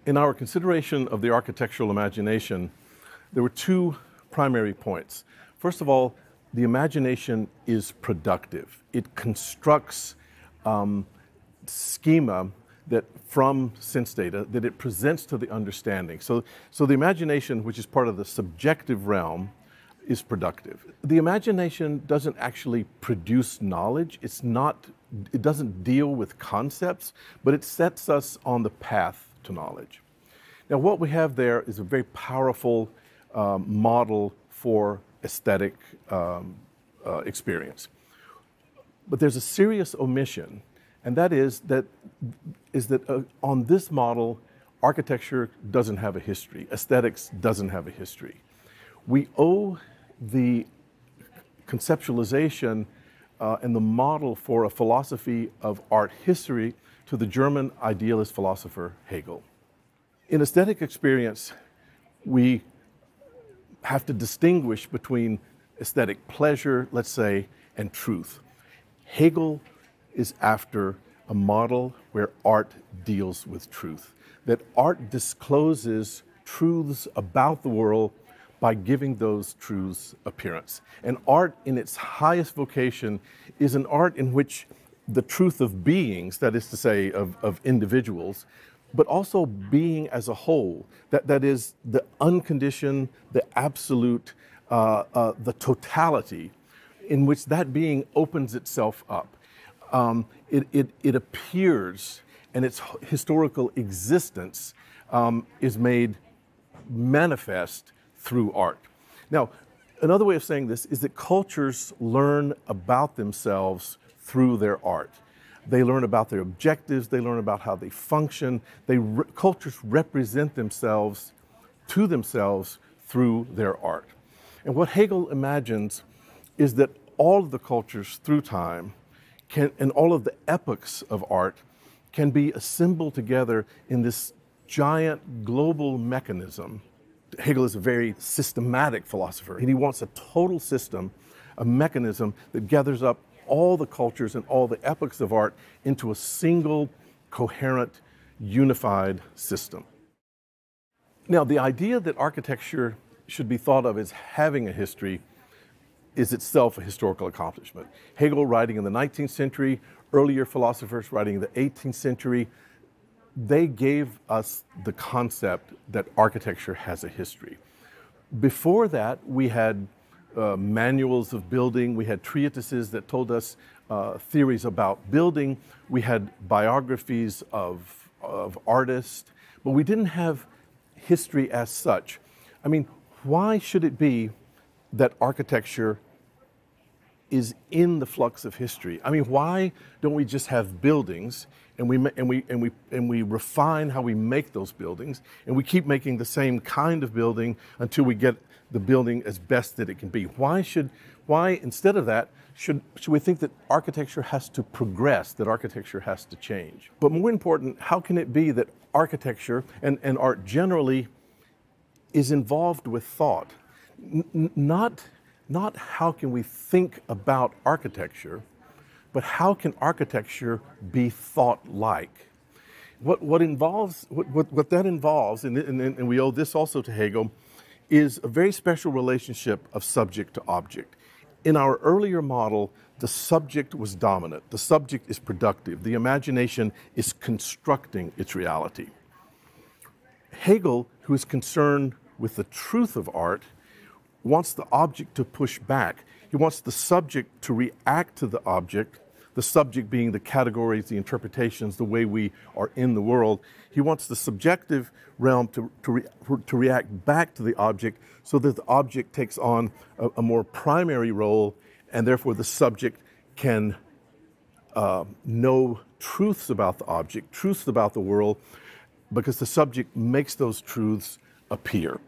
In our consideration of the architectural imagination, there were two primary points. First of all, the imagination is productive. It constructs schema that from sense data that it presents to the understanding. So the imagination, which is part of the subjective realm, is productive. The imagination doesn't actually produce knowledge. It doesn't deal with concepts, but it sets us on the path to knowledge. Now, what we have there is a very powerful model for aesthetic experience. But there's a serious omission, and that is that on this model, architecture doesn't have a history. Aesthetics doesn't have a history. We owe the conceptualization and the model for a philosophy of art history to the German idealist philosopher Hegel. In aesthetic experience, we have to distinguish between aesthetic pleasure, let's say, and truth. Hegel is after a model where art deals with truth, that art discloses truths about the world by giving those truths appearance. And art in its highest vocation is an art in which the truth of beings, that is to say, of individuals, but also being as a whole, that is the unconditioned, the absolute, the totality in which that being opens itself up. It appears, and its historical existence is made manifest through art. Now, another way of saying this is that cultures learn about themselves through their art. They learn about their objectives, they learn about how they function. Cultures represent themselves to themselves through their art. And what Hegel imagines is that all of the cultures through time and all of the epochs of art can be assembled together in this giant global mechanism. Hegel is a very systematic philosopher, and he wants a total system, a mechanism that gathers up all the cultures and all the epochs of art into a single, coherent, unified system. Now, the idea that architecture should be thought of as having a history is itself a historical accomplishment. Hegel, writing in the 19th century, earlier philosophers writing in the 18th century, they gave us the concept that architecture has a history. Before that, we had manuals of building, we had treatises that told us theories about building, we had biographies of artists, but we didn't have history as such. I mean, why should it be that architecture is in the flux of history? I mean, why don't we just have buildings and we refine how we make those buildings, and we keep making the same kind of building until we get the building as best that it can be? Why instead of that should we think that architecture has to progress, that architecture has to change? But more important, how can it be that architecture and art generally is involved with thought? Not how can we think about architecture, but how can architecture be thought-like? What that involves, and we owe this also to Hegel, is a very special relationship of subject to object. In our earlier model, the subject was dominant. The subject is productive. The imagination is constructing its reality. Hegel, who is concerned with the truth of art, wants the object to push back. He wants the subject to react to the object, the subject being the categories, the interpretations, the way we are in the world. He wants the subjective realm to react back to the object so that the object takes on a more primary role, and therefore the subject can know truths about the object, truths about the world, because the subject makes those truths appear.